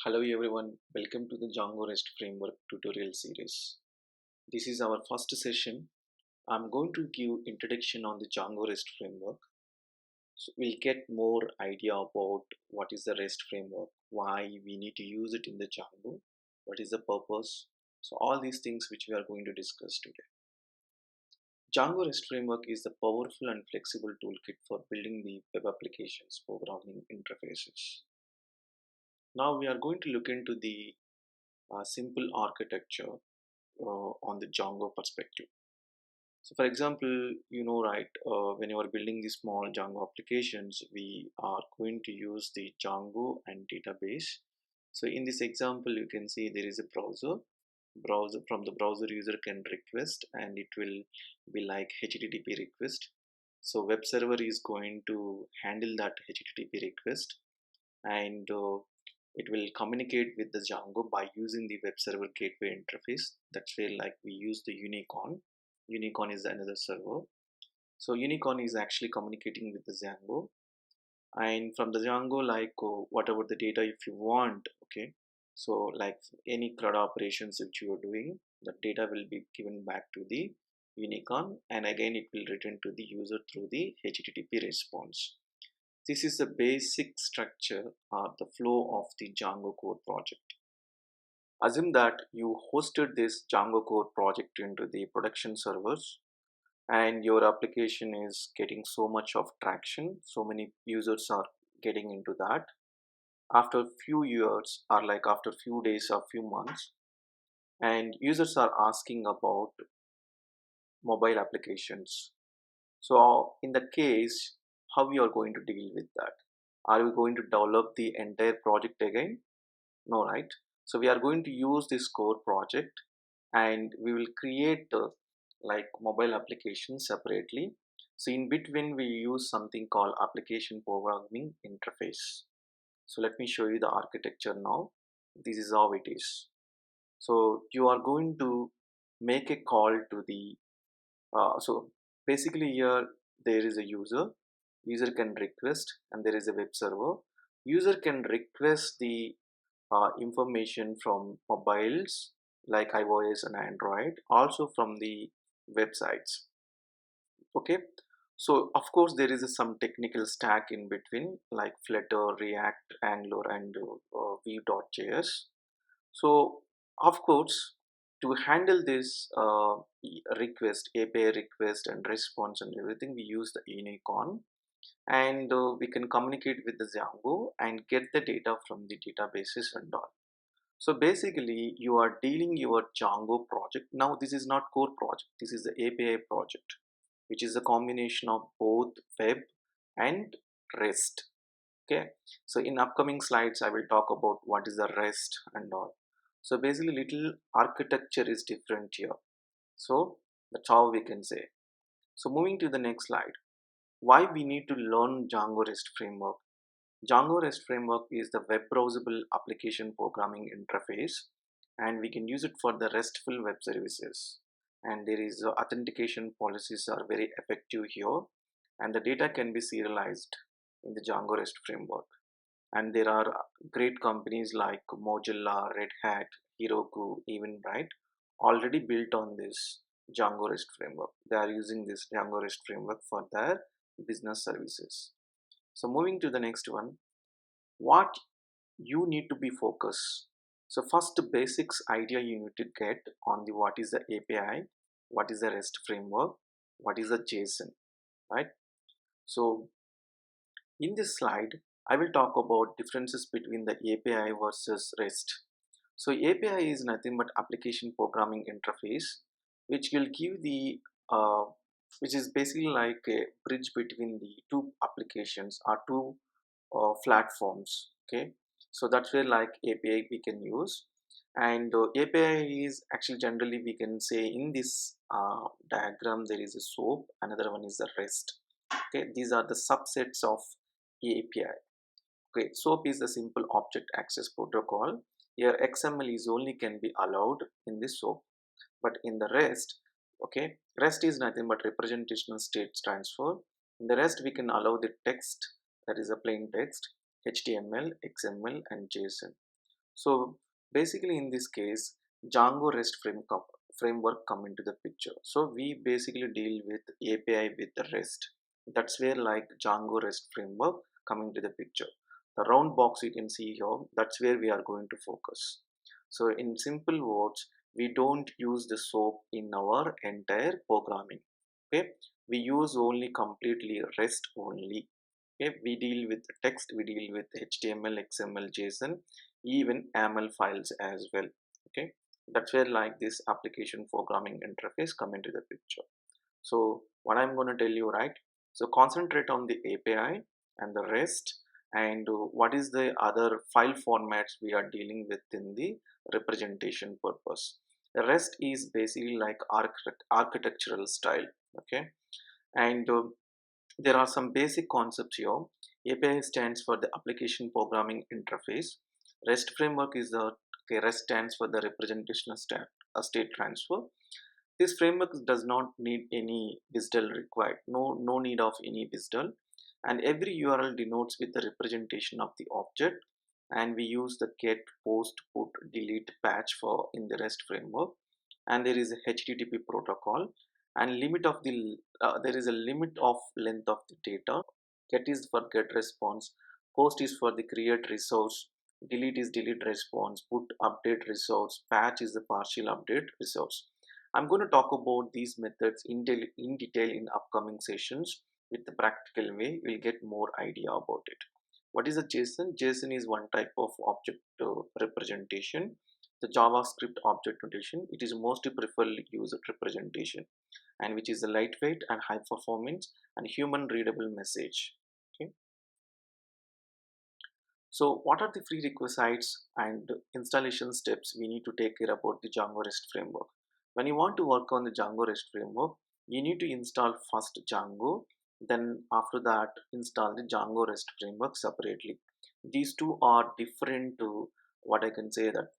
Hello everyone, welcome to the Django REST Framework tutorial series. This is our first session. I'm going to give introduction on the Django REST Framework. So we'll get more idea about what is the REST Framework, why we need to use it in the Django, what is the purpose. So all these things which we are going to discuss today. Django REST Framework is the powerful and flexible toolkit for building the web applications programming interfaces. Now we are going to look into the simple architecture on the Django perspective. So for example, right, when you are building the small Django applications, we are going to use the Django and database. So in this example, you can see there is a browser from the browser user can request and it will be like HTTP request. So web server is going to handle that HTTP request and it will communicate with the Django by using the web server gateway interface. That's where like we use the Unicorn. Unicorn is another server. So Unicorn is actually communicating with the Django, and from the Django, like whatever the data if you want, okay. So like any CRUD operations which you are doing, the data will be given back to the Unicorn, and again it will return to the user through the HTTP response. This is the basic structure or the flow of the Django core project. Assume that you hosted this Django core project into the production servers and your application is getting so much of traction, so many users are getting into that. After few years or like after few days or few months, and users are asking about mobile applications. So in that case, how we are going to deal with that? Are we going to develop the entire project again? No, right? So we are going to use this core project and we will create like mobile applications separately. So in between we use something called application programming interface. So let me show you the architecture now. This is how it is. So you are going to make a call to the so basically here there is a user can request, and there is a web server. User can request the information from mobiles like iOS and Android, also from the websites. Okay, so of course there is some technical stack in between like Flutter, React, Angular, and Vue.js. So of course, to handle this request, API request and response and everything, we use the Unicorn, and we can communicate with the Django and get the data from the databases and all. So basically, you are dealing your Django project. Now, this is not core project. This is the API project, which is a combination of both web and REST. Okay. So in upcoming slides, I will talk about what is the REST and all. So basically, little architecture is different here. So that's how we can say. So moving to the next slide, why we need to learn Django REST framework. Django REST framework is the web browsable application programming interface, and we can use it for the RESTful web services. And there is authentication policies are very effective here, and the data can be serialized in the Django REST framework. And there are great companies like Mozilla, Red Hat, Heroku, even right, already built on this Django REST framework. They are using this Django REST framework for their business services. So moving to the next one, what you need to be focused. So first, the basics idea you need to get on the what is the API, what is the REST framework, what is the JSON, right? So in this slide, I will talk about differences between the API versus REST. So API is nothing but application programming interface, which will give the which is basically like a bridge between the two applications or two platforms. Okay, so that's where like API we can use, and API is actually generally we can say in this diagram there is a SOAP, another one is the REST. Okay, these are the subsets of API. Okay, SOAP is a simple object access protocol. Here XML is only can be allowed in this SOAP, but in the REST, okay, REST is nothing but representational state transfer. In the REST we can allow the text, that is a plain text, HTML, XML and JSON. So basically in this case, Django REST framework come into the picture. So we basically deal with API with the REST. That's where like Django REST framework coming to the picture. The round box you can see here, that's where we are going to focus. So in simple words, we don't use the SOAP in our entire programming. Okay, we use only completely REST only. Okay, we deal with text, we deal with HTML, XML, JSON, even YAML files as well. Okay, that's where like this application programming interface come into the picture. So what I'm going to tell you, right, so concentrate on the API and the REST, and what is the other file formats we are dealing with in the representation purpose. The REST is basically like architectural style. Okay, and there are some basic concepts here. API stands for the application programming interface. REST framework is the, okay, REST stands for the representational state transfer. This framework does not need any WSDL required. No need of any WSDL. And every URL denotes with the representation of the object. And we use the get, post, put, delete, patch for in the REST framework. And there is a HTTP protocol, and limit of the there is a limit of length of the data. Get is for get response, post is for the create resource, delete is delete response, put update resource, patch is the partial update resource. I'm going to talk about these methods in detail in upcoming sessions. With the practical way, we'll get more idea about it. What is a JSON? JSON is one type of object representation. The JavaScript object notation, it is most preferred used representation, and which is a lightweight and high performance and human readable message. Okay, so what are the prerequisites and installation steps we need to take care about the Django REST framework? When you want to work on the Django REST framework, you need to install first Django, then after that install the Django REST framework separately. These two are different to, what I can say that,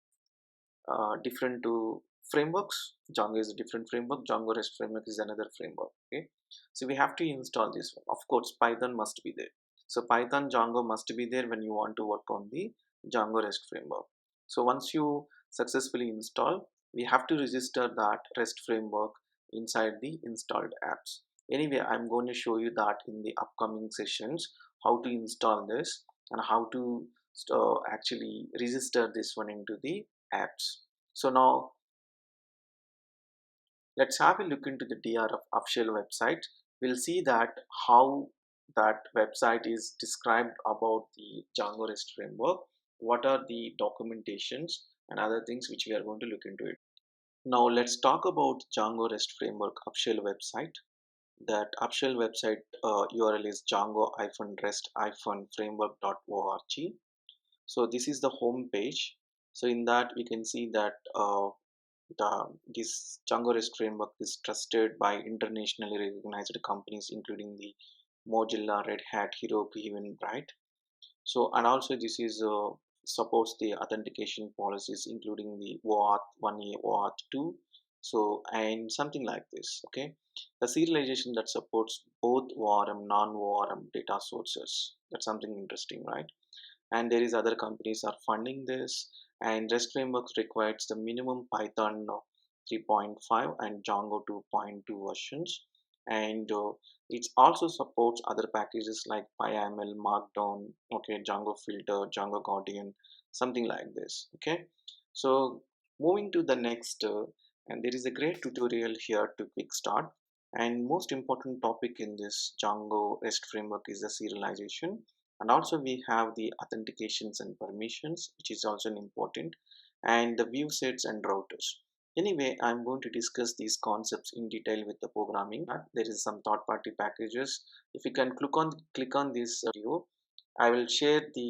different to frameworks. Django is a different framework, Django REST framework is another framework. Okay, so we have to install this one. Of course Python must be there. So Python Django must be there when you want to work on the Django REST framework. So once you successfully install, we have to register that REST framework inside the installed apps. Anyway, I'm going to show you that in the upcoming sessions, how to install this and how to actually register this one into the apps. So now let's have a look into the DR of official website. We'll see that how that website is described about the Django REST framework, what are the documentations and other things which we are going to look into it. Now let's talk about Django REST framework official website. That official website URL is django-rest-framework.org. So this is the home page. So in that we can see that this Django REST framework is trusted by internationally recognized companies including the Mozilla, Red Hat, Heroku, even, right? So and also this is supports the authentication policies including the OAuth 1A, OAuth 2, so and something like this. Okay, the serialization that supports both ORM, non-ORM data sources. That's something interesting, right? And there is other companies are funding this, and REST framework requires the minimum Python 3.5 and Django 2.2 versions, and it also supports other packages like PyML, Markdown, okay, Django filter, Django Guardian, something like this. Okay, so moving to the next, and there is a great tutorial here to quick start. And most important topic in this Django REST framework is the serialization, and also we have the authentications and permissions, which is also an important, and the view sets and routers. Anyway, I'm going to discuss these concepts in detail with the programming. There is some third party packages. If you can click on this video, I will share the